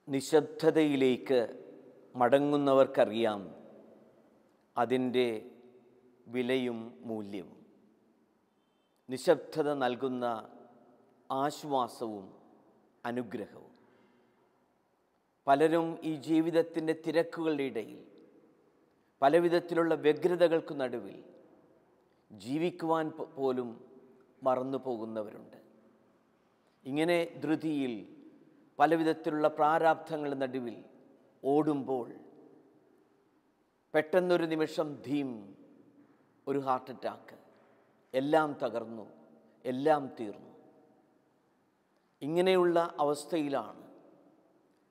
നിശബ്ദതയിലേക്ക് മടങ്ങുന്നവർക്കറിയാം അതിൻ്റെ വിലയും മൂല്യവും. നിശബ്ദത നൽകുന്ന ആശ്വാസവും അനുഗ്രഹവും. പലരും ഈ ജീവിതത്തിൻ്റെ തിരക്കുകളുടെ ഇടയിൽ പലവിധത്തിലുള്ള വ്യഗ്രതകൾക്ക് നടുവിൽ ജീവിക്കുവാൻ പോലും മറന്നു പോകുന്നവരുണ്ട്. ഇങ്ങനെ ധൃതിയിൽ പലവിധത്തിലുള്ള പ്രാരാബ്ധങ്ങളുടെ നടുവിൽ ഓടുമ്പോൾ പെട്ടെന്നൊരു നിമിഷം ഒരു ഹാർട്ട് അറ്റാക്ക്, എല്ലാം തകർന്നു, എല്ലാം തീർന്നു. ഇങ്ങനെയുള്ള അവസ്ഥയിലാണ്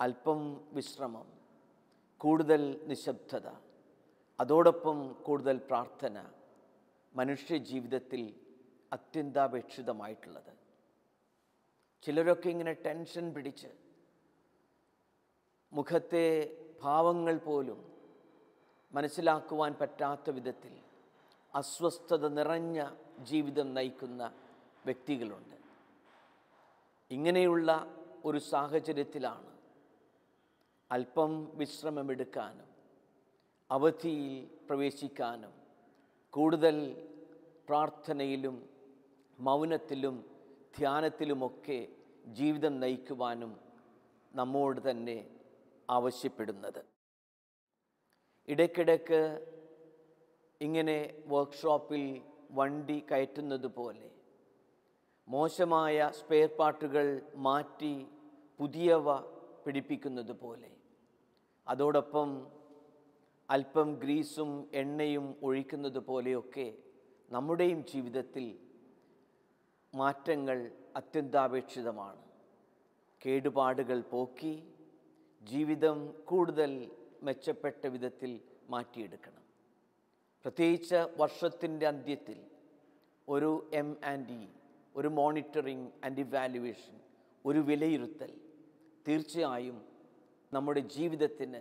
അല്പം വിശ്രമം, കൂടുതൽ നിശബ്ദത, അതോടൊപ്പം കൂടുതൽ പ്രാർത്ഥന മനുഷ്യ ജീവിതത്തിൽ അത്യന്താപേക്ഷിതമായിട്ടുള്ളത്. ചിലരൊക്കെ ഇങ്ങനെ ടെൻഷൻ പിടിച്ച് മുഖത്തെ ഭാവങ്ങൾ പോലും മനസ്സിലാക്കുവാൻ പറ്റാത്ത വിധത്തിൽ അസ്വസ്ഥത നിറഞ്ഞ ജീവിതം നയിക്കുന്ന വ്യക്തികളുണ്ട്. ഇങ്ങനെയുള്ള ഒരു സാഹചര്യത്തിലാണ് അല്പം വിശ്രമമെടുക്കാനും അവധിയിൽ പ്രവേശിക്കാനും കൂടുതൽ പ്രാർത്ഥനയിലും മൗനത്തിലും ധ്യാനത്തിലുമൊക്കെ ജീവിതം നയിക്കുവാനും നമ്മോട് തന്നെ ആവശ്യപ്പെടുന്നത്. ഇടയ്ക്കിടയ്ക്ക് ഇങ്ങനെ വർക്ക്ഷോപ്പിൽ വണ്ടി കയറ്റുന്നത് പോലെ മോശമായ സ്പെയർ പാർട്ടുകൾ മാറ്റി പുതിയവ പിടിപ്പിക്കുന്നത് പോലെ, അതോടൊപ്പം അല്പം ഗ്രീസും എണ്ണയും ഒഴിക്കുന്നത് പോലെയൊക്കെ നമ്മുടെയും ജീവിതത്തിൽ മാറ്റങ്ങൾ അത്യന്താപേക്ഷിതമാണ്. കേടുപാടുകൾ പോക്കി ജീവിതം കൂടുതൽ മെച്ചപ്പെട്ട വിധത്തിൽ മാറ്റിയെടുക്കണം. പ്രത്യേകിച്ച് വർഷത്തിൻ്റെ അന്ത്യത്തിൽ ഒരു M&E, ഒരു മോണിറ്ററിംഗ് ആൻഡ് ഇവാലുവേഷൻ, ഒരു വിലയിരുത്തൽ തീർച്ചയായും നമ്മുടെ ജീവിതത്തിന്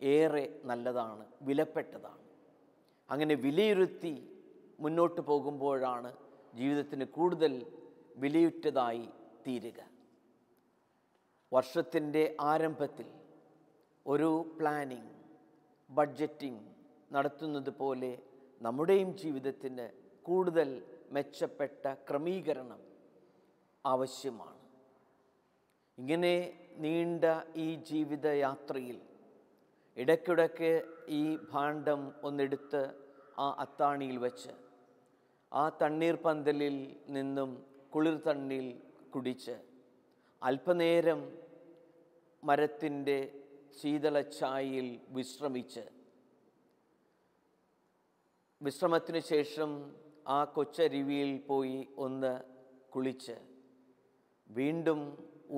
ഏറെ നല്ലതാണ്, വിലപ്പെട്ടതാണ്. അങ്ങനെ വിലയിരുത്തി മുന്നോട്ട് പോകുമ്പോഴാണ് ജീവിതത്തിന് കൂടുതൽ വിലയുറ്റതായി തീരുക. വർഷത്തിൻ്റെ ആരംഭത്തിൽ ഒരു പ്ലാനിങ്, ബഡ്ജറ്റിംഗ് നടത്തുന്നത് പോലെ നമ്മുടെയും ജീവിതത്തിന് കൂടുതൽ മെച്ചപ്പെട്ട ക്രമീകരണം ആവശ്യമാണ്. ഇങ്ങനെ നീണ്ട ഈ ജീവിതയാത്രയിൽ ഇടയ്ക്കിടയ്ക്ക് ഈ ഭാണ്ഡം ഒന്നെടുത്ത് ആ അത്താണിയിൽ വെച്ച് ആ തണ്ണീർ പന്തലിൽ നിന്നും കുളിർ തണ്ണീർ കുടിച്ച് അല്പനേരം മരത്തിൻ്റെ ശീതളച്ചായയിൽ വിശ്രമിച്ച് വിശ്രമത്തിന് ശേഷം ആ കൊച്ചരുവിയിൽ പോയി ഒന്ന് കുളിച്ച് വീണ്ടും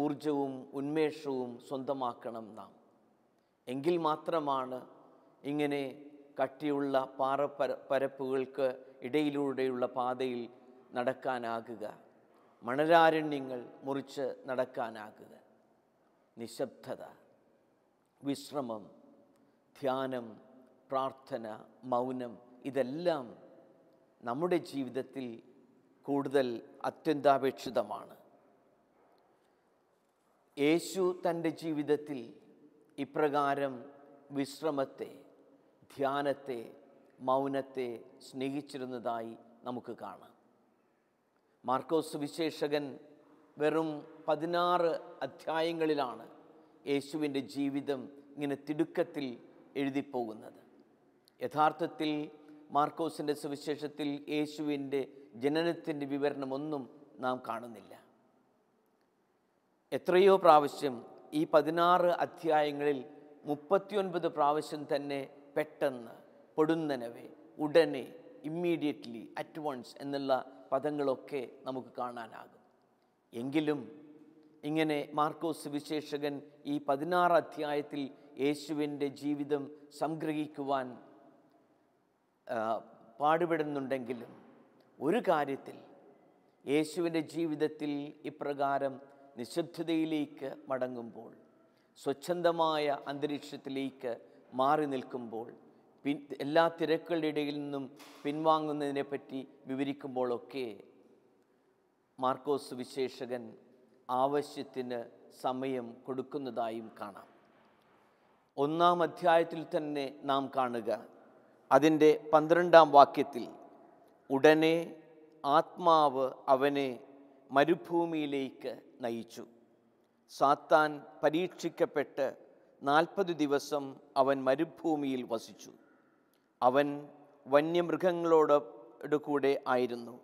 ഊർജവും ഉന്മേഷവും സ്വന്തമാക്കണം നാം. എങ്കിൽ മാത്രമാണ് ഇങ്ങനെ കട്ടിയുള്ള പരപ്പുകൾക്ക് ഇടയിലൂടെയുള്ള പാതയിൽ നടക്കാനാകുക, മണലാരണ്യങ്ങൾ മുറിച്ച് നടക്കാനാകുക. നിശബ്ദത, വിശ്രമം, ധ്യാനം, പ്രാർത്ഥന, മൗനം, ഇതെല്ലാം നമ്മുടെ ജീവിതത്തിൽ കൂടുതൽ അത്യന്താപേക്ഷിതമാണ്. യേശു തൻ്റെ ജീവിതത്തിൽ ഇപ്രകാരം വിശ്രമത്തെ, ധ്യാനത്തെ, മൗനത്തെ സ്നേഹിച്ചിരുന്നതായി നമുക്ക് കാണാം. മാർക്കോസ് സുവിശേഷകൻ വെറും 16 അധ്യായങ്ങളിലാണ് യേശുവിൻ്റെ ജീവിതം ഇങ്ങനെ തിടുക്കത്തിൽ എഴുതിപ്പോകുന്നത്. യഥാർത്ഥത്തിൽ മാർക്കോസിൻ്റെ സുവിശേഷത്തിൽ യേശുവിൻ്റെ ജനനത്തിൻ്റെ വിവരണമൊന്നും നാം കാണുന്നില്ല. എത്രയോ പ്രാവശ്യം ഈ 16 അധ്യായങ്ങളിൽ 39 പ്രാവശ്യം തന്നെ പെട്ടെന്ന്, പൊടുന്നനവേ, ഉടനെ, ഇമ്മീഡിയറ്റ്ലി, അറ്റ് വൺസ് എന്നുള്ള പദങ്ങളൊക്കെ നമുക്ക് കാണാനാകും. എങ്കിലും ഇങ്ങനെ മാർക്കോസ് സുവിശേഷകൻ ഈ 16 അധ്യായത്തിൽ യേശുവിൻ്റെ ജീവിതം സംഗ്രഹിക്കുവാൻ പാടുപെടുന്നുണ്ടെങ്കിലും ഒരു കാര്യത്തിൽ യേശുവിൻ്റെ ജീവിതത്തിൽ ഇപ്രകാരം നിശബ്ദതയിലേക്ക് മടങ്ങുമ്പോൾ, സ്വച്ഛന്തമായ അന്തരീക്ഷത്തിലേക്ക് മാറി നിൽക്കുമ്പോൾ, എല്ലാ തിരക്കുകളുടെ ഇടയിൽ നിന്നും പിൻവാങ്ങുന്നതിനെപ്പറ്റി വിവരിക്കുമ്പോഴൊക്കെ മാർക്കോസ് വിശേഷകൻ ആവശ്യത്തിന് സമയം കൊടുക്കുന്നതായും കാണാം. 1-ാം അധ്യായത്തിൽ തന്നെ നാം കാണുക, അതിൻ്റെ 12-ാം വാക്യത്തിൽ, ഉടനെ ആത്മാവ് അവനെ മരുഭൂമിയിലേക്ക് നയിച്ചു. സാത്താൻ പരീക്ഷിക്കപ്പെട്ട് 40 ദിവസം അവൻ മരുഭൂമിയിൽ വസിച്ചു. അവൻ വന്യമൃഗങ്ങളോട് കൂടെ ആയിരുന്നു.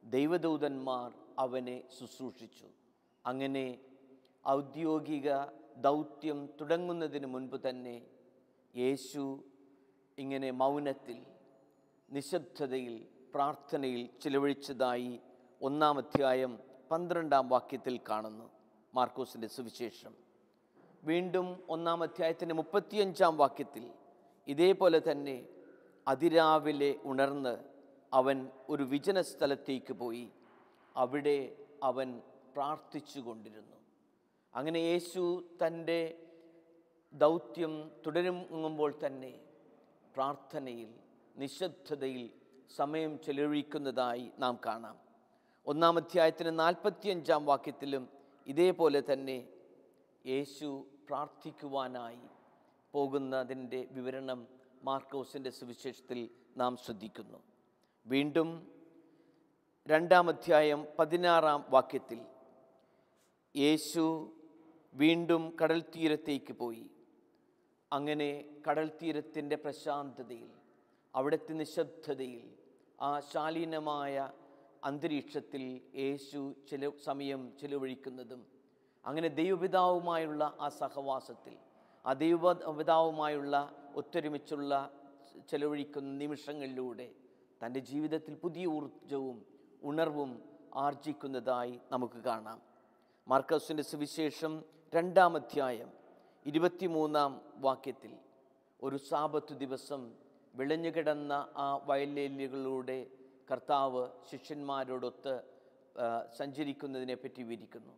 ദൈവദൂതന്മാർ അവനെ ശുശ്രൂഷിച്ചു. അങ്ങനെ ഔദ്യോഗിക ദൗത്യം തുടങ്ങുന്നതിന് മുൻപ് തന്നെ യേശു ഇങ്ങനെ മൗനത്തിൽ, നിശബ്ദതയിൽ, പ്രാർത്ഥനയിൽ ചിലവഴിച്ചതായി 1-ാം അധ്യായം 12-ാം വാക്യത്തിൽ കാണുന്നു. മാർക്കോസിൻ്റെ സുവിശേഷം വീണ്ടും 1-ാം അധ്യായത്തിൻ്റെ 35-ാം വാക്യത്തിൽ ഇതേപോലെ തന്നെ അതിരാവിലെ ഉണർന്ന് അവൻ ഒരു വിജന സ്ഥലത്തേക്ക് പോയി. അവിടെ അവൻ പ്രാർത്ഥിച്ചു കൊണ്ടിരുന്നു. അങ്ങനെ യേശു തൻ്റെ ദൗത്യം തുടരുമ്പോൾ തന്നെ പ്രാർത്ഥനയിൽ, നിശബ്ദതയിൽ സമയം ചെലവഴിക്കുന്നതായി നാം കാണാം. 1-ാം അധ്യായത്തിന് 45-ാം വാക്യത്തിലും ഇതേപോലെ തന്നെ യേശു പ്രാർത്ഥിക്കുവാനായി പോകുന്നതിൻ്റെ വിവരണം മാർക്കോസിൻ്റെ സുവിശേഷത്തിൽ നാം ശ്രദ്ധിക്കുന്നു. വീണ്ടും 2-ാം അധ്യായം 16-ാം വാക്യത്തിൽ യേശു വീണ്ടും കടൽ തീരത്തേക്ക് പോയി. അങ്ങനെ കടൽ തീരത്തിൻ്റെ പ്രശാന്തതയിൽ, അവിടുത്തെ നിശബ്ദതയിൽ, ആ ശാലീനമായ അന്തരീക്ഷത്തിൽ യേശു ചില സമയം ചിലവഴിക്കുന്നതും, അങ്ങനെ ദൈവപിതാവുമായുള്ള ആ സഹവാസത്തിൽ, ആ ദൈവപിതാവുമായുള്ള ഒത്തൊരുമിച്ചുള്ള ചിലവഴിക്കുന്ന നിമിഷങ്ങളിലൂടെ തൻ്റെ ജീവിതത്തിൽ പുതിയ ഊർജവും ഉണർവും ആർജിക്കുന്നതായി നമുക്ക് കാണാം. മാർക്കോസിൻ്റെ സുവിശേഷം 2-ാം അധ്യായം 23-ാം വാക്യത്തിൽ ഒരു സാബത്ത് ദിവസം വിളഞ്ഞുകിടന്ന ആ വയലേലികളിലൂടെ കർത്താവ് ശിഷ്യന്മാരോടൊത്ത് സഞ്ചരിക്കുന്നതിനെപ്പറ്റി വിവരിക്കുന്നു.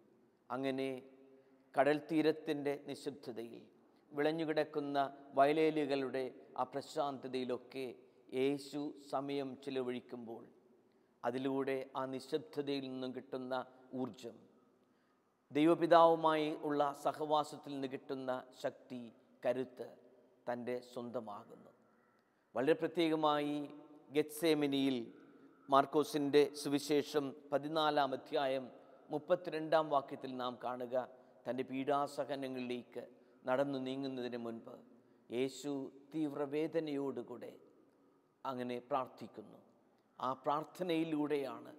അങ്ങനെ കടൽ തീരത്തിൻ്റെ നിശബ്ദതയിൽ, വിളഞ്ഞുകിടക്കുന്ന വയലേലുകളുടെ ആ പ്രശാന്തതയിലൊക്കെ യേശു സമയം ചിലവഴിക്കുമ്പോൾ അതിലൂടെ ആ നിശബ്ദതയിൽ നിന്നും കിട്ടുന്ന ഊർജം, ദൈവപിതാവുമായി ഉള്ള സഹവാസത്തിൽ നിന്ന് കിട്ടുന്ന ശക്തി, കരുത്ത് തൻ്റെ സ്വന്തമാകുന്നു. വളരെ പ്രത്യേകമായി ഗെത്സേമനിയിൽ മാർക്കോസിൻ്റെ സുവിശേഷം 14-ാം അധ്യായം 32-ാം വാക്യത്തിൽ നാം കാണുക, തൻ്റെ പീഡാസഹനങ്ങളിലേക്ക് നടന്നു നീങ്ങുന്നതിന് മുൻപ് യേശു തീവ്രവേദനയോടുകൂടെ അങ്ങനെ പ്രാർത്ഥിക്കുന്നു. ആ പ്രാർത്ഥനയിലൂടെയാണ്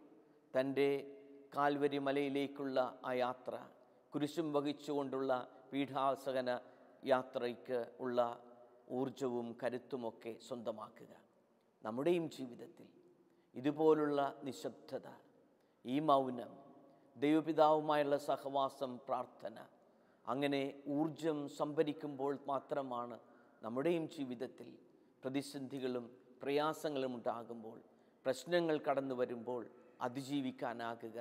തൻ്റെ കാൽവരി മലയിലേക്കുള്ള ആ യാത്ര, കുരിശും വഹിച്ചുകൊണ്ടുള്ള പീഠാസഹന യാത്രയ്ക്ക് ഉള്ള ഊർജവും കരുത്തുമൊക്കെ സ്വന്തമാക്കുക. നമ്മുടെയും ജീവിതത്തിൽ ഇതുപോലുള്ള നിശബ്ദത, ഈ മൗനം, ദൈവപിതാവുമായുള്ള സഹവാസം, പ്രാർത്ഥന, അങ്ങനെ ഊർജം സംഭരിക്കുമ്പോൾ മാത്രമാണ് നമ്മുടെയും ജീവിതത്തിൽ പ്രതിസന്ധികളും പ്രയാസങ്ങളും ഉണ്ടാകുമ്പോൾ, പ്രശ്നങ്ങൾ കടന്നു വരുമ്പോൾ അതിജീവിക്കാനാകുക,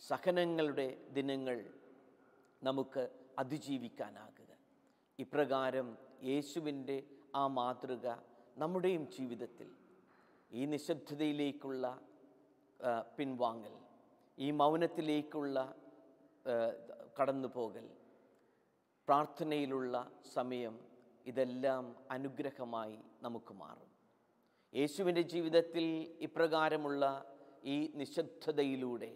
സഹനങ്ങളുടെ ദിനങ്ങൾ നമുക്ക് അതിജീവിക്കാനാകുക. ഇപ്രകാരം യേശുവിൻ്റെ ആ മാതൃക നമ്മുടെയും ജീവിതത്തിൽ ഈ നിശബ്ദതയിലേക്കുള്ള പിൻവാങ്ങൽ, ഈ മൗനത്തിലേക്കുള്ള കടന്നുപോകൽ, പ്രാർത്ഥനയിലുള്ള സമയം, ഇതെല്ലാം അനുഗ്രഹമായി നമുക്ക് മാറും. യേശുവിൻ്റെ ജീവിതത്തിൽ ഇപ്രകാരമുള്ള ഈ നിശബ്ദതയിലൂടെ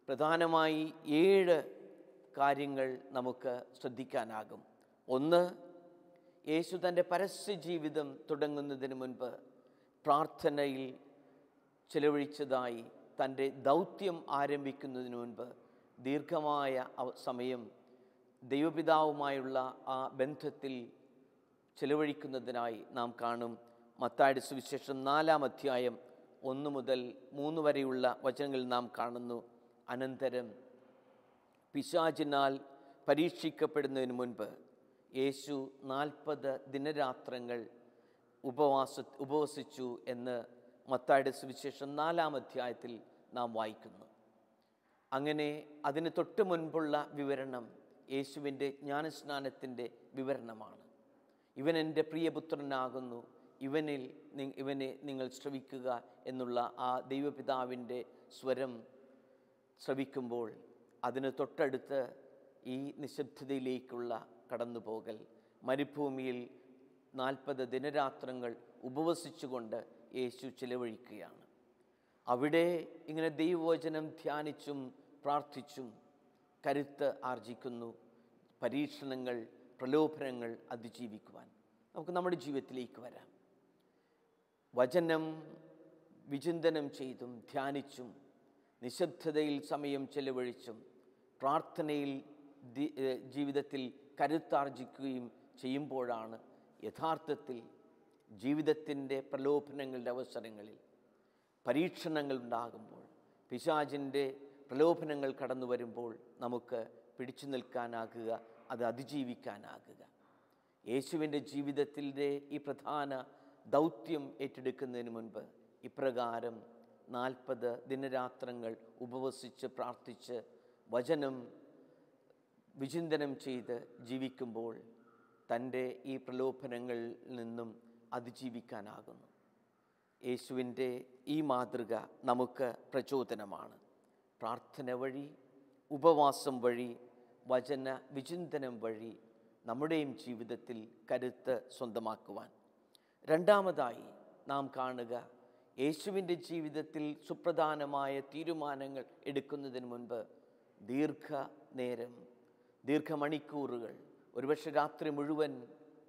പ്രധാനമായി 7 കാര്യങ്ങൾ നമുക്ക് ശ്രദ്ധിക്കാനാകും. ഒന്ന്, യേശു തൻ്റെ പരസ്യ ജീവിതം തുടങ്ങുന്നതിന് മുൻപ് പ്രാർത്ഥനയിൽ ചിലവഴിച്ചതായി, തൻ്റെ ദൗത്യം ആരംഭിക്കുന്നതിന് മുൻപ് ദീർഘമായ സമയം ദൈവപിതാവുമായുള്ള ആ ബന്ധത്തിൽ ചിലവഴിക്കുന്നതിനായി നാം കാണും. മത്തായിയുടെ സുവിശേഷം 4-ാം അധ്യായം 1 മുതൽ 3 വരെയുള്ള വചനങ്ങളിൽ നാം കാണുന്നു. അനന്തരം പിശാചിനാൽ പരീക്ഷിക്കപ്പെടുന്നതിന് മുൻപ് യേശു 40 ദിനരാത്രങ്ങൾ ഉപവസിച്ചു എന്ന് മത്തായിയുടെ സുവിശേഷം 4-ാം അധ്യായത്തിൽ നാം വായിക്കുന്നു. അങ്ങനെ അതിന് തൊട്ട് മുൻപുള്ള വിവരണം യേശുവിൻ്റെ ജ്ഞാനസ്നാനത്തിൻ്റെ വിവരണമാണ്. ഇവൻ എൻ്റെ പ്രിയപുത്രനാകുന്നു, ഇവനെ നിങ്ങൾ ശ്രവിക്കുക എന്നുള്ള ആ ദൈവപിതാവിൻ്റെ സ്വരം ശ്രവിക്കുമ്പോൾ അതിന് തൊട്ടടുത്ത് ഈ നിശബ്ദതയിലേക്കുള്ള കടന്നുപോകൽ, മരുഭൂമിയിൽ 40 ദിനരാത്രങ്ങൾ ഉപവസിച്ചുകൊണ്ട് യേശു ചിലവഴിക്കുകയാണ്. അവിടെ ഇങ്ങനെ ദൈവവചനം ധ്യാനിച്ചും പ്രാർത്ഥിച്ചും കരുത്ത് ആർജിക്കുന്നു, പരീക്ഷണങ്ങൾ, പ്രലോഭനങ്ങൾ അതിജീവിക്കുവാൻ. നമുക്ക് നമ്മുടെ ജീവിതത്തിലേക്ക് വരാം. വചനം വിചിന്തനം ചെയ്തും ധ്യാനിച്ചും നിശബ്ദതയിൽ സമയം ചെലവഴിച്ചും പ്രാർത്ഥനയിൽ ജീവിതത്തിൽ കരുത്താർജിക്കുകയും ചെയ്യുമ്പോഴാണ് യഥാർത്ഥത്തിൽ ജീവിതത്തിൻ്റെ പ്രലോഭനങ്ങളുടെ അവസരങ്ങളിൽ, പരീക്ഷണങ്ങൾ ഉണ്ടാകുമ്പോൾ, പിശാചിൻ്റെ പ്രലോഭനങ്ങൾ കടന്നു വരുമ്പോൾ നമുക്ക് പിടിച്ചു നിൽക്കാനാകുക, അത് അതിജീവിക്കാനാകുക. യേശുവിൻ്റെ ജീവിതത്തിൻ്റെ ഈ പ്രധാന ദൗത്യം ഏറ്റെടുക്കുന്നതിന് മുൻപ് ഇപ്രകാരം 40 ദിനരാത്രങ്ങൾ ഉപവസിച്ച് പ്രാർത്ഥിച്ച് വചനം വിചിന്തനം ചെയ്ത് ജീവിക്കുമ്പോൾ തൻ്റെ ഈ പ്രലോഭനങ്ങളിൽ നിന്നും അതിജീവിക്കാനാകുന്നു. യേശുവിൻ്റെ ഈ മാതൃക നമുക്ക് പ്രചോദനമാണ്. പ്രാർത്ഥന വഴി, ഉപവാസം വഴി, വചന വിചിന്തനം വഴി നമ്മുടെയും ജീവിതത്തിൽ കരുത്ത് സ്വന്തമാക്കുവാൻ. രണ്ടാമതായി നാം കാണുക, യേശുവിൻ്റെ ജീവിതത്തിൽ സുപ്രധാനമായ തീരുമാനങ്ങൾ എടുക്കുന്നതിന് മുൻപ് ദീർഘമണിക്കൂറുകൾ, ഒരുപക്ഷെ രാത്രി മുഴുവൻ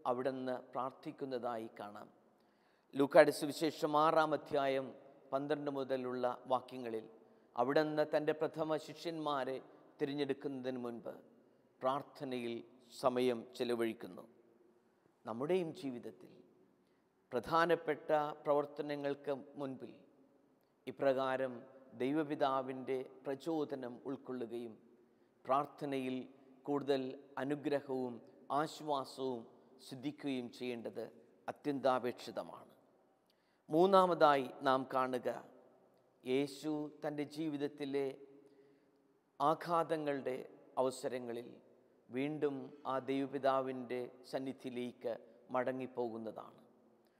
അവിടുന്ന് പ്രാർത്ഥിക്കുന്നതായി കാണാം. ലൂക്കായുടെ സുവിശേഷം 6-ാം അധ്യായം 12 മുതലുള്ള വാക്യങ്ങളിൽ അവിടുന്ന് തൻ്റെ പ്രഥമ ശിഷ്യന്മാരെ തിരഞ്ഞെടുക്കുന്നതിന് മുൻപ് പ്രാർത്ഥനയിൽ സമയം ചെലവഴിക്കുന്നു. നമ്മുടെയും ജീവിതത്തിൽ പ്രധാനപ്പെട്ട പ്രവർത്തനങ്ങൾക്ക് മുൻപിൽ ഇപ്രകാരം ദൈവപിതാവിൻ്റെ പ്രചോദനം ഉൾക്കൊള്ളുകയും പ്രാർത്ഥനയിൽ കൂടുതൽ അനുഗ്രഹവും ആശ്വാസവും സിദ്ധിക്കുകയും ചെയ്യേണ്ടത് അത്യന്താപേക്ഷിതമാണ്. മൂന്നാമതായി നാം കാണുക, യേശു തൻ്റെ ജീവിതത്തിലെ ആഘാതങ്ങളുടെ അവസരങ്ങളിൽ വീണ്ടും ആ ദൈവപിതാവിൻ്റെ സന്നിധിയിലേക്ക് മടങ്ങിപ്പോകുന്നതാണ്.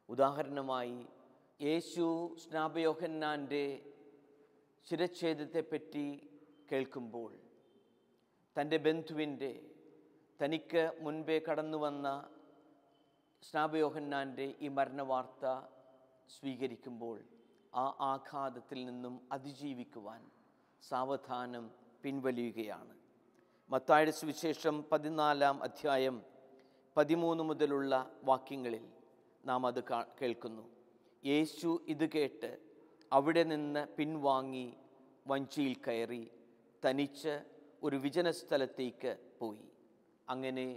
ഉദാഹരണമായി, യേശു സ്നാപയോഹന്നാൻ്റെ ശിരച്ഛേദത്തെപ്പറ്റി കേൾക്കുമ്പോൾ തൻ്റെ ബന്ധുവിൻ്റെ, തനിക്ക് മുൻപേ കടന്നു വന്ന സ്നാപയോഹന്നാൻ്റെ ഈ മരണവാർത്ത സ്വീകരിക്കുമ്പോൾ ആ ആഘാതത്തിൽ നിന്നും അതിജീവിക്കുവാൻ സാവധാനം പിൻവലിയുകയാണ്. മത്തായിയുടെ സുവിശേഷം 14-ാം അധ്യായം 13 മുതലുള്ള വാക്യങ്ങളിൽ നാം അത് കേൾക്കുന്നു. യേശു ഇത് കേട്ട് അവിടെ നിന്ന് പിൻവാങ്ങി വഞ്ചിയിൽ കയറി തനിച്ച് ഒരു വിജനസ്ഥലത്തേക്ക് പോയി. അങ്ങനെ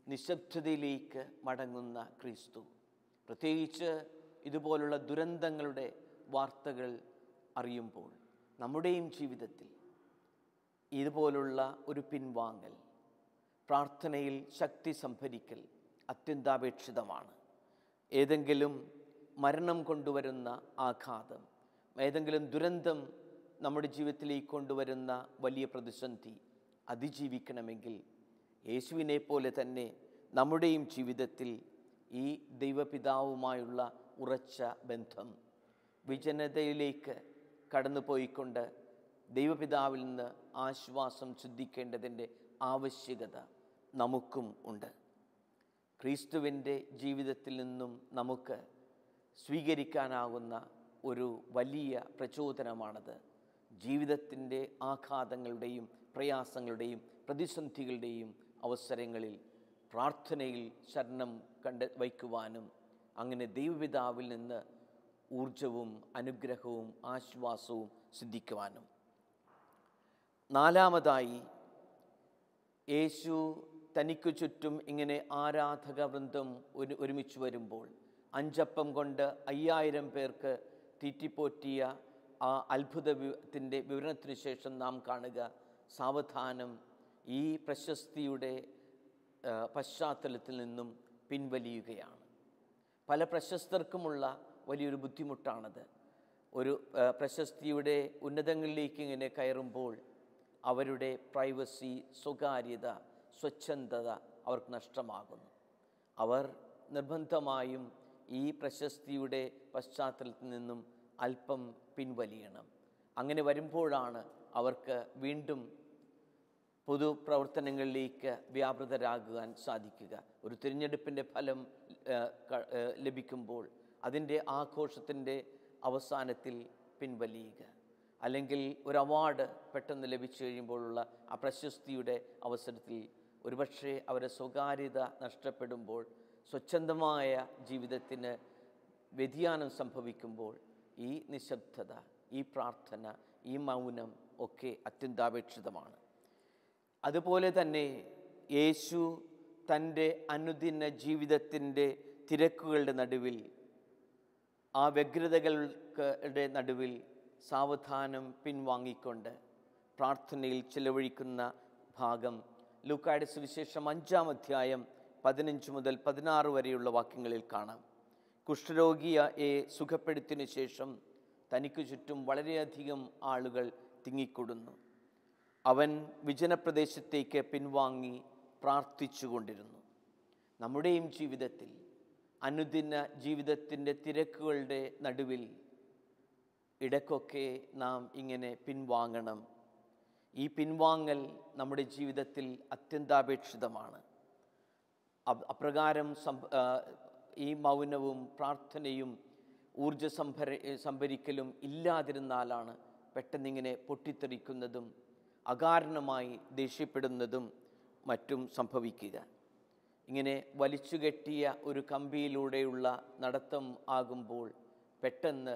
നിശബ്ദതയിലേക്ക് മടങ്ങുന്ന ക്രിസ്തു, പ്രത്യേകിച്ച് ഇതുപോലുള്ള ദുരന്തങ്ങളുടെ വാർത്തകൾ അറിയുമ്പോൾ നമ്മുടെയും ജീവിതത്തിൽ ഇതുപോലുള്ള ഒരു പിൻവാങ്ങൽ, പ്രാർത്ഥനയിൽ ശക്തി സംഭരിക്കൽ അത്യന്താപേക്ഷിതമാണ്. ഏതെങ്കിലും മരണം കൊണ്ടുവരുന്ന ആഘാതം, ഏതെങ്കിലും ദുരന്തം നമ്മുടെ ജീവിതത്തിലേക്ക് കൊണ്ടുവരുന്ന വലിയ പ്രതിസന്ധി അതിജീവിക്കണമെങ്കിൽ യേശുവിനെ പോലെ തന്നെ നമ്മുടെയും ജീവിതത്തിൽ ഈ ദൈവപിതാവുമായുള്ള ഉറച്ച ബന്ധം, വിജനതയിലേക്ക് കടന്നുപോയിക്കൊണ്ട് ദൈവപിതാവിൽ നിന്ന് ആശ്വാസം സിദ്ധിക്കേണ്ടതിൻ്റെ ആവശ്യകത നമുക്കും ഉണ്ട്. ക്രിസ്തുവിൻ്റെ ജീവിതത്തിൽ നിന്നും നമുക്ക് സ്വീകരിക്കാനാകുന്ന ഒരു വലിയ പ്രചോദനമാണത്. ജീവിതത്തിൻ്റെ ആഘാതങ്ങളുടെയും പ്രയാസങ്ങളുടെയും പ്രതിസന്ധികളുടെയും അവസരങ്ങളിൽ പ്രാർത്ഥനയിൽ ശരണം വയ്ക്കുവാനും അങ്ങനെ ദൈവപിതാവിൽ നിന്ന് ഊർജവും അനുഗ്രഹവും ആശ്വാസവും സിദ്ധിക്കുവാനും. നാലാമതായി, യേശു തനിക്കു ചുറ്റും ഇങ്ങനെ ആരാധക വൃന്ദം ഒരുമിച്ച് വരുമ്പോൾ 5 അപ്പം കൊണ്ട് 5000 പേർക്ക് തീറ്റിപ്പോറ്റിയ ആ അത്ഭുതത്തിൻ്റെ വിവരണത്തിന് ശേഷം നാം കാണുക, സാവധാനം ഈ പ്രശസ്തിയുടെ പശ്ചാത്തലത്തിൽ നിന്നും പിൻവലിയുകയാണ്. പല പ്രശസ്തർക്കുമുള്ള വലിയൊരു ബുദ്ധിമുട്ടാണത്. ഒരു പ്രശസ്തിയുടെ ഉന്നതങ്ങളിലേക്ക് ഇങ്ങനെ കയറുമ്പോൾ അവരുടെ പ്രൈവസി, സ്വകാര്യത സ്വച്ഛന്തത അവർക്ക് നഷ്ടമാകുന്നു. അവർ നിർബന്ധമായും ഈ പ്രശസ്തിയുടെ പശ്ചാത്തലത്തിൽ നിന്നും അല്പം പിൻവലിയണം. അങ്ങനെ വരുമ്പോഴാണ് അവർക്ക് വീണ്ടും പൊതുപ്രവർത്തനങ്ങളിലേക്ക് വ്യാപൃതരാകുവാൻ സാധിക്കുക. ഒരു തിരഞ്ഞെടുപ്പിൻ്റെ ഫലം ലഭിക്കുമ്പോൾ അതിൻ്റെ ആഘോഷത്തിൻ്റെ അവസാനത്തിൽ പിൻവലിയുക, അല്ലെങ്കിൽ ഒരു അവാർഡ് പെട്ടെന്ന് ലഭിച്ചു കഴിയുമ്പോഴുള്ള ആ പ്രശസ്തിയുടെ അവസരത്തിൽ ഒരുപക്ഷെ അവരുടെ സ്വകാര്യത നഷ്ടപ്പെടുമ്പോൾ, സ്വച്ഛന്തമായ ജീവിതത്തിന് വ്യതിയാനം സംഭവിക്കുമ്പോൾ ഈ നിശബ്ദത, ഈ പ്രാർത്ഥന, ഈ മൗനം ഒക്കെ അത്യന്താപേക്ഷിതമാണ്. അതുപോലെ തന്നെ യേശു തൻ്റെ അനുദിന ജീവിതത്തിൻ്റെ തിരക്കുകളുടെ നടുവിൽ, ആ വ്യഗ്രതകളുടെ നടുവിൽ സാവധാനം പിൻവാങ്ങിക്കൊണ്ട് പ്രാർത്ഥനയിൽ ചിലവഴിക്കുന്ന ഭാഗം ലൂക്കായുടെ സുവിശേഷം 5-ാം അധ്യായം 15 മുതൽ 16 വരെയുള്ള വാക്യങ്ങളിൽ കാണാം. കുഷ്ഠരോഗിയെ സുഖപ്പെടുത്തിയതിനു ശേഷം തനിക്ക് ചുറ്റും വളരെയധികം ആളുകൾ തിങ്ങിക്കൂടുന്നു. അവൻ വിജനപ്രദേശത്തേക്ക് പിൻവാങ്ങി പ്രാർത്ഥിച്ചുകൊണ്ടിരുന്നു. നമ്മുടെയും ജീവിതത്തിൽ അനുദിന ജീവിതത്തിൻ്റെ തിരക്കുകളുടെ നടുവിൽ ഇടയ്ക്കൊക്കെ നാം ഇങ്ങനെ പിൻവാങ്ങണം. ഈ പിൻവാങ്ങൽ നമ്മുടെ ജീവിതത്തിൽ അത്യന്താപേക്ഷിതമാണ്. അപ്രകാരം ഈ മൗനവും പ്രാർത്ഥനയും ഊർജ സംഭരിക്കലും ഇല്ലാതിരുന്നാലാണ് പെട്ടെന്നിങ്ങനെ പൊട്ടിത്തെറിക്കുന്നതും അകാരണമായി ദേഷ്യപ്പെടുന്നതും മറ്റും സംഭവിക്കുക. ഇങ്ങനെ വലിച്ചുകെട്ടിയ ഒരു കമ്പിയിലൂടെയുള്ള നടത്തം ആകുമ്പോൾ പെട്ടെന്ന്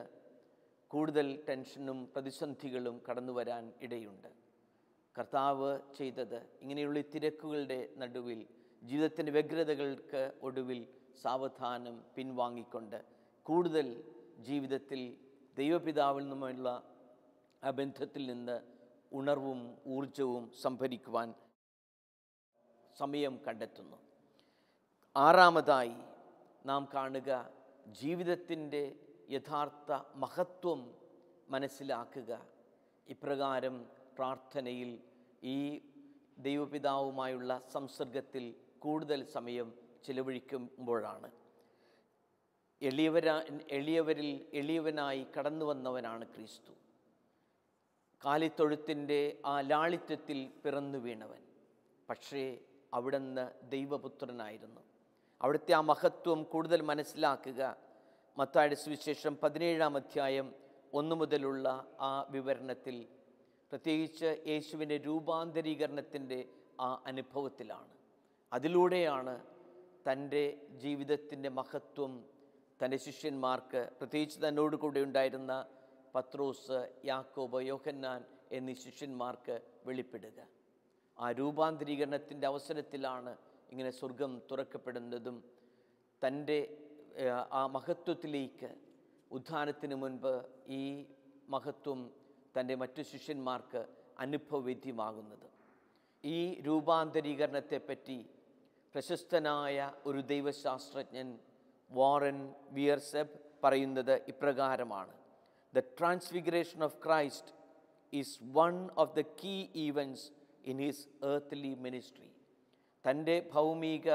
കൂടുതൽ ടെൻഷനും പ്രതിസന്ധികളും കടന്നു വരാൻ ഇടയുണ്ട്. കർത്താവ് ചെയ്തത് ഇങ്ങനെയുള്ള തിരക്കുകളുടെ നടുവിൽ, ജീവിതത്തിൻ്റെ വ്യഗ്രതകൾക്ക് ഒടുവിൽ സാവധാനം പിൻവാങ്ങിക്കൊണ്ട് കൂടുതൽ ജീവിതത്തിൽ ദൈവപിതാവിൽ നിന്നുമുള്ള ആ ബന്ധത്തിൽ നിന്ന് ഉണർവും ഊർജവും സംഭരിക്കുവാൻ സമയം കണ്ടെത്തുന്നു. 6-ാമതായി നാം കാണുക, ജീവിതത്തിൻ്റെ യഥാർത്ഥ മഹത്വം മനസ്സിലാക്കുക. ഇപ്രകാരം പ്രാർത്ഥനയിൽ, ഈ ദൈവപിതാവുമായുള്ള സംസർഗത്തിൽ കൂടുതൽ സമയം ചിലവഴിക്കുമ്പോഴാണ്. എളിയവരിൽ എളിയവനായി കടന്നു വന്നവനാണ് ക്രിസ്തു. കാലിത്തൊഴുത്തിൻ്റെ ആ ലാളിത്യത്തിൽ പിറന്നു വീണവൻ. പക്ഷേ അവിടുന്ന് ദൈവപുത്രനായിരുന്നു. അവിടുത്തെ ആ മഹത്വം കൂടുതൽ മനസ്സിലാക്കുക. മത്തായിയുടെ സുവിശേഷം 17-ാം അധ്യായം 1 മുതലുള്ള ആ വിവരണത്തിൽ, പ്രത്യേകിച്ച് യേശുവിൻ്റെ രൂപാന്തരീകരണത്തിൻ്റെ ആ അനുഭവത്തിലാണ്. അതിലൂടെയാണ് തൻ്റെ ജീവിതത്തിൻ്റെ മഹത്വം തൻ്റെ ശിഷ്യന്മാർക്ക്, പ്രത്യേകിച്ച് തന്നോട് കൂടെ ഉണ്ടായിരുന്ന പത്രോസ്, യാക്കോബ്, യോഹന്നാൻ എന്നീ ശിഷ്യന്മാർക്ക് വെളിപ്പെടുക. ആ രൂപാന്തരീകരണത്തിൻ്റെ അവസരത്തിലാണ് ഇങ്ങനെ സ്വർഗം തുറക്കപ്പെടുന്നതും തൻ്റെ ആ മഹത്വത്തിലേക്ക്, ഉത്ഥാനത്തിന് മുൻപ് ഈ മഹത്വം തൻ്റെ മറ്റു ശിഷ്യന്മാർക്ക് അനുഭവവേദ്യമാകുന്നത്. ഈ രൂപാന്തരീകരണത്തെപ്പറ്റി പ്രശസ്തനായ ഒരു ദൈവശാസ്ത്രജ്ഞൻ വാറൻ വിയർസെബ് പറയുന്നത് ഇപ്രകാരമാണ്: The transfiguration of Christ is one of the key events in his earthly ministry. തൻ്റെ ഭൗമിക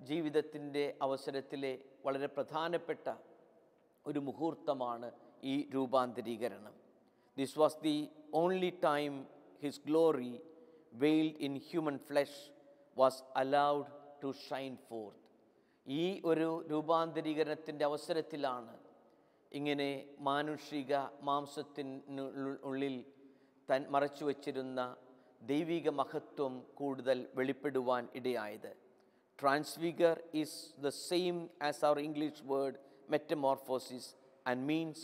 ജീവിതത്തിൻ്റെ അവസരത്തിലെ വളരെ പ്രധാനപ്പെട്ട ഒരു മുഹൂർത്തമാണ് ഈ രൂപാന്തരീകരണം. This was the only time his glory, veiled in human flesh, was allowed to shine forth. ഈ ഒരു രൂപാന്തരീകരണത്തിൻ്റെ അവസരത്തിലാണ് ഇങ്ങനെ മാനുഷിക മാംസത്തിനുള്ളിൽ മറച്ചു വച്ചിരുന്ന ദൈവിക മഹത്വം കൂടുതൽ വെളിപ്പെടുവാൻ ഇടയായത്. Transfigure is the same as our English word metamorphosis and means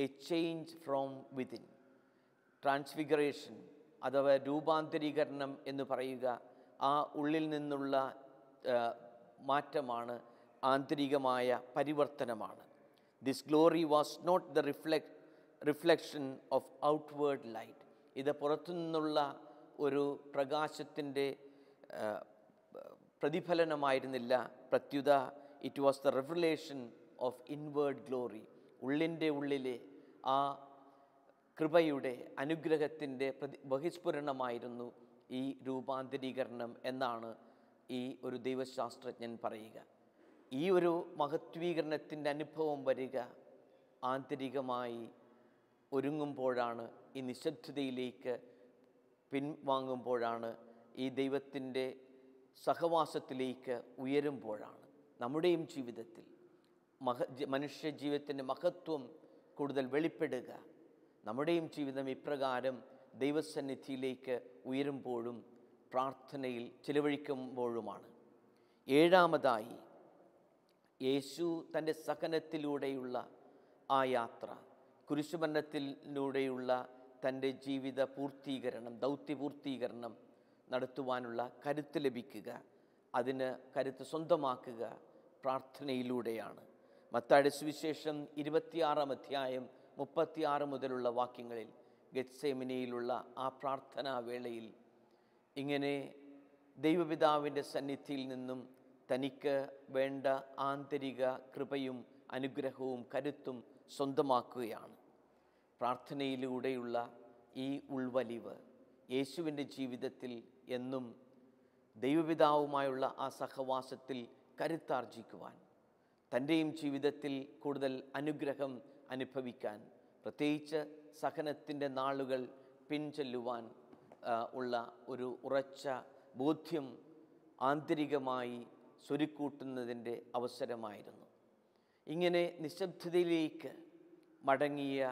a change from within. Transfiguration അഥവാ രൂപാന്തരീകരണം എന്ന് പറയുക ആ ഉള്ളിൽ നിന്നുള്ള മാറ്റമാണ്, ആന്തരികമായ പരിവർത്തനമാണ്. This glory was not the reflection of outward light. ഇത് പുറത്തുനിന്നുള്ള ഒരു പ്രകാശത്തിൻ്റെ പ്രതിഫലനമായിരുന്നില്ല. പ്രത്യുത it was the revelation of inward glory. ഉള്ളിൻ്റെ ഉള്ളിലെ ആ കൃപയുടെ അനുഗ്രഹത്തിൻ്റെ ബഹിസ്ഫുരണമായിരുന്നു ഈ രൂപാന്തരീകരണം എന്നാണ് ഈ ഒരു ദൈവശാസ്ത്രജ്ഞൻ പറയുക. ഈ ഒരു മഹത്വീകരണത്തിൻ്റെ അനുഭവം വരിക ആന്തരികമായി ഒരുങ്ങുമ്പോഴാണ്, ഈ നിശബ്ദതയിലേക്ക് പിൻവാങ്ങുമ്പോഴാണ്, ഈ ദൈവത്തിൻ്റെ സഹവാസത്തിലേക്ക് ഉയരുമ്പോഴാണ് നമ്മുടെയും ജീവിതത്തിൽ മനുഷ്യ ജീവിതത്തിൻ്റെ മഹത്വം കൂടുതൽ വെളിപ്പെടുക. നമ്മുടെയും ജീവിതം ഇപ്രകാരം ദൈവസന്നിധിയിലേക്ക് ഉയരുമ്പോഴും പ്രാർത്ഥനയിൽ ചിലവഴിക്കുമ്പോഴുമാണ്. ഏഴാമതായി, യേശു തൻ്റെ സഹനത്തിലൂടെയുള്ള ആ യാത്ര, കുരിശുമരണത്തിലൂടെയുള്ള തൻ്റെ ജീവിത പൂർത്തീകരണം, ദൗത്യപൂർത്തീകരണം നടത്തുവാനുള്ള കരുത്ത് ലഭിക്കുക, അതിന് കരുത്ത് സ്വന്തമാക്കുക പ്രാർത്ഥനയിലൂടെയാണ്. മത്തായിയുടെ സുവിശേഷം 26-ാം അധ്യായം 36 മുതലുള്ള വാക്യങ്ങളിൽ ഗെത്സേമനിയിലുള്ള ആ പ്രാർത്ഥനാ വേളയിൽ ഇങ്ങനെ ദൈവപിതാവിൻ്റെ സന്നിധിയിൽ നിന്നും തനിക്ക് വേണ്ട ആന്തരിക കൃപയും അനുഗ്രഹവും കരുത്തും സ്വന്തമാക്കുകയാണ്. പ്രാർത്ഥനയിലൂടെയുള്ള ഈ ഉൾവലിവ് യേശുവിൻ്റെ ജീവിതത്തിൽ എന്നും ദൈവപിതാവുമായുള്ള ആ സഹവാസത്തിൽ കരുത്താർജിക്കുവാൻ, തൻ്റെയും ജീവിതത്തിൽ കൂടുതൽ അനുഗ്രഹം അനുഭവിക്കാൻ, പ്രത്യേകിച്ച് സഹനത്തിൻ്റെ നാളുകൾ പിൻചെല്ലുവാൻ ഉള്ള ഒരു ഉറച്ച ബോധ്യം ആന്തരികമായി സ്വരുക്കൂട്ടുന്നതിൻ്റെ അവസരമായിരുന്നു. ഇങ്ങനെ നിശബ്ദതയിലേക്ക് മടങ്ങിയ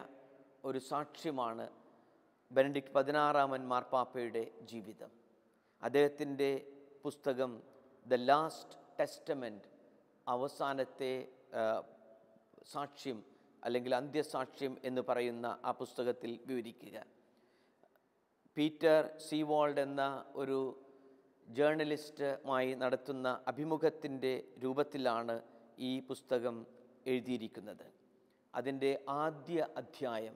ഒരു സാക്ഷ്യമാണ് ബെനഡിക്ട് 16-ാമൻ മാർപ്പാപ്പയുടെ ജീവിതം. അദ്ദേഹത്തിൻ്റെ പുസ്തകം ദ ലാസ്റ്റ് ടെസ്റ്റമെൻറ്റ്, അവസാനത്തെ സാക്ഷ്യം അല്ലെങ്കിൽ അന്ത്യസാക്ഷ്യം എന്ന് പറയുന്ന ആ പുസ്തകത്തിൽ വിവരിക്കുക. പീറ്റർ സീവാൾഡ് എന്ന ഒരു ജേർണലിസ്റ്റുമായി നടത്തുന്ന അഭിമുഖത്തിൻ്റെ രൂപത്തിലാണ് ഈ പുസ്തകം എഴുതിയിരിക്കുന്നത്. അതിൻ്റെ ആദ്യ അധ്യായം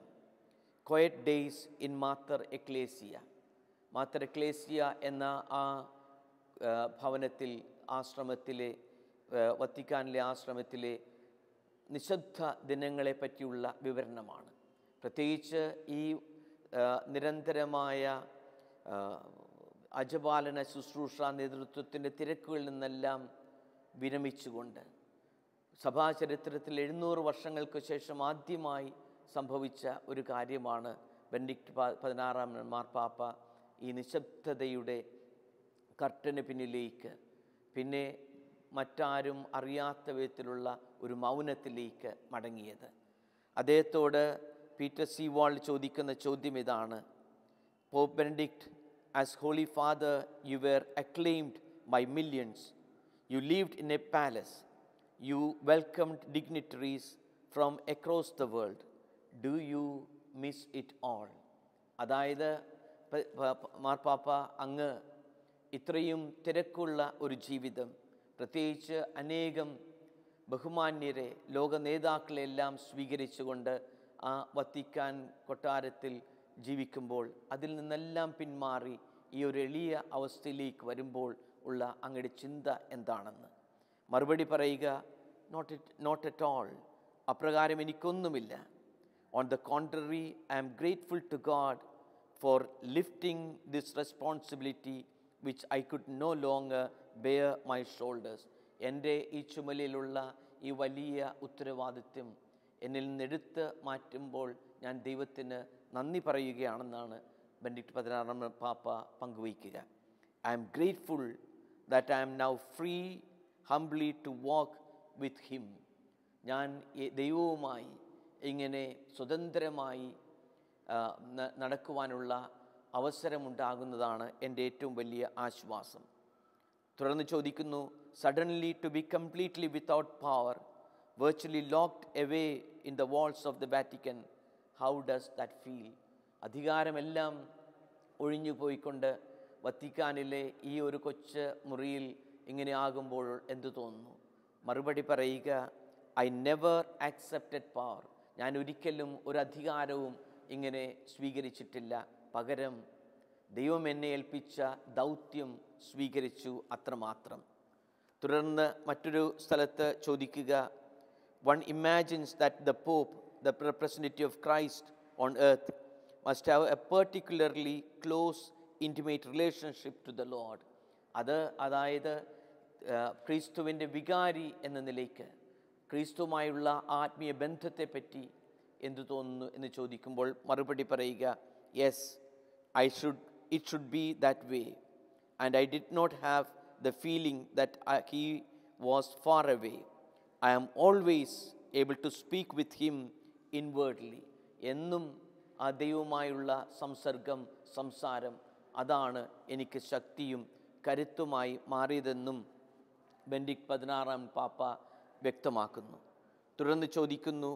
quiet days in Mather ecclesia, Mather ecclesia എന്ന ആ ഭവനത്തിൽ, ആശ്രമത്തിലെ, വത്തിക്കാനിലെ ആശ്രമത്തിലെ നിശബ്ദ ദിനങ്ങളെ പറ്റിയുള്ള വിവരണമാണ്. പ്രത്യേകിച്ച് ഈ നിരന്തരമായ അജപാലന ശുശ്രൂഷ നേതൃത്വത്തിൻ്റെ തിരക്കുകളിൽ നിന്നെല്ലാം വിരമിച്ചുകൊണ്ട് സഭാചരിത്രത്തിൽ 700 വർഷങ്ങൾക്ക് ശേഷം ആദ്യമായി സംഭവിച്ച ഒരു കാര്യമാണ് ബെനഡിക്ട് 16-ാം മാർപ്പാപ്പ ഈ നിശബ്ദതയുടെ കർട്ടന് പിന്നിലേക്ക്, പിന്നെ മറ്റാരും അറിയാത്ത വിധത്തിലുള്ള ഒരു മൗനത്തിലേക്ക് മടങ്ങിയത്. അദ്ദേഹത്തോട് പീറ്റർ സീവാൾഡ് ചോദിക്കുന്ന ചോദ്യം ഇതാണ്: Pope Benedict, as holy father you were acclaimed by millions, you lived in a palace, you welcomed dignitaries from across the world, do you miss it all? അതായത് മാർപ്പാപ്പ, അങ്ങ് ഇത്രയും തിരക്കുള്ള ഒരു ജീവിതം, പ്രത്യേകിച്ച് അനേകം ബഹുമാന്യരെ, ലോക നേതാക്കളെല്ലാം സ്വീകരിച്ചുകൊണ്ട് ആ വത്തിക്കാൻ കൊട്ടാരത്തിൽ ജീവിക്കുമ്പോൾ അതിൽ നിന്നെല്ലാം പിന്മാറി ഈ ഒരു എളിയ അവസ്ഥയിലേക്ക് വരുമ്പോൾ ഉള്ള അങ്ങയുടെ ചിന്ത എന്താണെന്ന്. മറുപടി പറയുക, നോട്ട് അറ്റ് ഓൾ, അപ്രകാരം എനിക്കൊന്നുമില്ല. On the contrary, I am grateful to God for lifting this responsibility which I could no longer bear my shoulders. എൻ്റെ ഈ ചുമലിലുള്ള ഈ വലിയ ഉത്തരവാദിത്വം എന്നിൽ നിന്നെടുത്ത് മാറ്റുമ്പോൾ ഞാൻ ദൈവത്തിന് നന്ദി പറയുകയാണെന്നാണ് ബെനഡിക്ട് 16-ാം പാപ്പ പങ്കുവയ്ക്കുക. I am grateful that I am now free humbly to walk with him. ഞാൻ ദൈവവുമായി ഇങ്ങനെ സ്വതന്ത്രമായി നടക്കുവാനുള്ള അവസരമുണ്ടാകുന്നതാണ് എൻ്റെ ഏറ്റവും വലിയ ആശ്വാസം. തുടർന്ന് ചോദിക്കുന്നു, suddenly to be completely without power, virtually locked away in the walls of the Vatican, how does that feel? അധികാരമെല്ലാം ഒഴിഞ്ഞു പോയിക്കൊണ്ട് വത്തിക്കാനിലെ ഈ ഒരു കൊച്ചു മുറിയിൽ ഇങ്ങനെ ആകുമ്പോൾ എന്തു തോന്നുന്നു? മറുപടി പറയുക, ഐ നെവർ ആക്സെപ്റ്റഡ് പവർ. ഞാൻ ഒരിക്കലും ഒരു അധികാരവും ഇങ്ങനെ സ്വീകരിച്ചിട്ടില്ല. പകരം ദൈവം എന്നെ ഏൽപ്പിച്ച ദൗത്യം സ്വീകരിച്ചു, അത്രമാത്രം. തുടർന്ന് മറ്റൊരു സ്ഥലത്ത് ചോദിക്കുക, one imagines that the pope, the representative of Christ on earth, must have a particularly close intimate relationship to the Lord. അതായത് ക്രിസ്തുവിൻ്റെ വികാരി എന്ന നിലയ്ക്ക് ക്രിസ്തുവുമായുള്ള ആത്മീയ ബന്ധത്തെപ്പറ്റി എന്തു തോന്നുന്നു എന്ന് ചോദിക്കുമ്പോൾ മറുപടി പറയുക, yes, it should be that way. And I did not have the feeling that he was far away. I am always able to speak with him inwardly. എന്നും ആ ദൈവവുമായുള്ള സംസാരം അതാണ് എനിക്ക് ശക്തിയും കരുത്തുമായി മാറിയതെന്നും ബെനഡിക്ട് 16 പാപ്പ വ്യക്തമാക്കുന്നു. തുടർന്ന് ചോദിക്കുന്നു,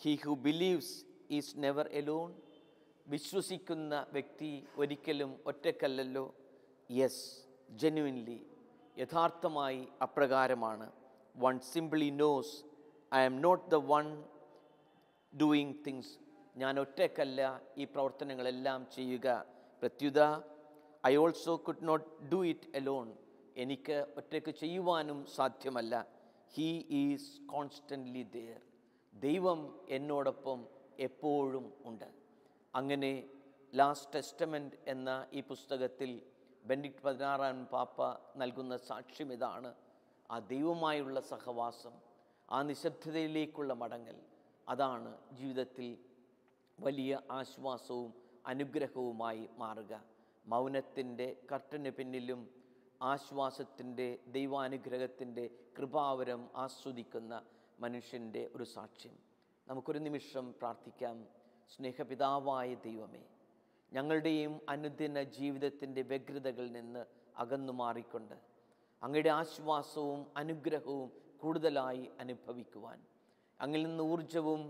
he who believes is never alone. വിശ്വസിക്കുന്ന വ്യക്തി ഒരിക്കലും ഒറ്റക്കല്ലല്ലോ. യെസ്, ജെന്യുവിൻലി, യഥാർത്ഥമായി അപ്രകാരമാണ്. One simply knows I am not the one doing things. ഞാൻ ഒറ്റക്കല്ല ഈ പ്രവർത്തനങ്ങളെല്ലാം ചെയ്യുക. പ്രത്യുത I also could not do it alone. എനിക്ക് ഒറ്റയ്ക്ക് ചെയ്യുവാനും സാധ്യമല്ല. He is constantly there. ദൈവം എന്നോടൊപ്പം എപ്പോഴും ഉണ്ട്. അങ്ങനെ ലാസ്റ്റ് ടെസ്റ്റമെൻറ്റ് എന്ന ഈ പുസ്തകത്തിൽ ബെനഡിക്ട് 16 പാപ്പ നൽകുന്ന സാക്ഷ്യം ഇതാണ്. ആ ദൈവവുമായുള്ള സഹവാസം, ആ നിശബ്ദതയിലേക്കുള്ള മടങ്ങൽ, അതാണ് ജീവിതത്തിൽ വലിയ ആശ്വാസവും അനുഗ്രഹവുമായി മാറുക. മൗനത്തിൻ്റെ കർട്ടന് പിന്നിലും ആശ്വാസത്തിൻ്റെ, ദൈവാനുഗ്രഹത്തിൻ്റെ കൃപാവരം ആസ്വദിക്കുന്ന മനുഷ്യൻ്റെ ഒരു സാക്ഷ്യം. നമുക്കൊരു നിമിഷം പ്രാർത്ഥിക്കാം. സ്നേഹപിതാവായ ദൈവമേ, ഞങ്ങളുടെയും അനുദിന ജീവിതത്തിൻ്റെ വ്യഗ്രതകളിൽ നിന്ന് അകന്നു മാറിക്കൊണ്ട് അങ്ങയുടെ ആശ്വാസവും അനുഗ്രഹവും കൂടുതലായി അനുഭവിക്കുവാൻ, അങ്ങിൽ നിന്ന് ഊർജവും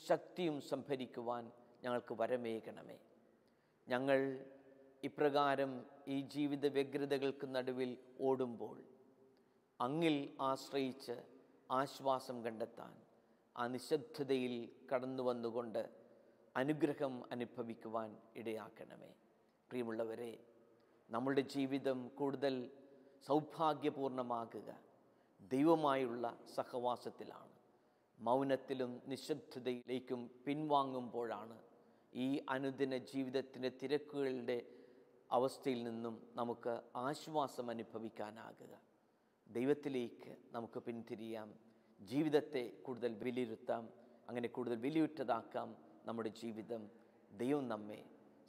ശക്തിയും സംഭരിക്കുവാൻ ഞങ്ങൾക്ക് വരമേകണമേ. ഞങ്ങൾ ഇപ്രകാരം ഈ ജീവിത വ്യഗ്രതകൾക്ക് നടുവിൽ ഓടുമ്പോൾ അങ്ങിൽ ആശ്രയിച്ച് ആശ്വാസം കണ്ടെത്താൻ, ആ നിശബ്ദതയിൽ കടന്നു വന്നുകൊണ്ട് അനുഗ്രഹം അനുഭവിക്കുവാൻ ഇടയാക്കണമേ. പ്രിയമുള്ളവരെ, നമ്മളുടെ ജീവിതം കൂടുതൽ സൗഭാഗ്യപൂർണമാകുക ദൈവമായുള്ള സഹവാസത്തിലാണ്. മൗനത്തിലും നിശബ്ദതയിലേക്കും പിൻവാങ്ങുമ്പോഴാണ് ഈ അനുദിന ജീവിതത്തിൻ്റെ തിരക്കുകളുടെ അവസ്ഥയിൽ നിന്നും നമുക്ക് ആശ്വാസം അനുഭവിക്കാനാകുക. ദൈവത്തിലേക്ക് നമുക്ക് പിന്തിരിയാം. ജീവിതത്തെ കൂടുതൽ വിലയിരുത്താം. അങ്ങനെ കൂടുതൽ വിലയുറ്റതാക്കാം നമ്മുടെ ജീവിതം. ദൈവം നമ്മെ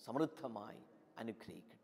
സമൃദ്ധമായി അനുഗ്രഹിക്കട്ടെ.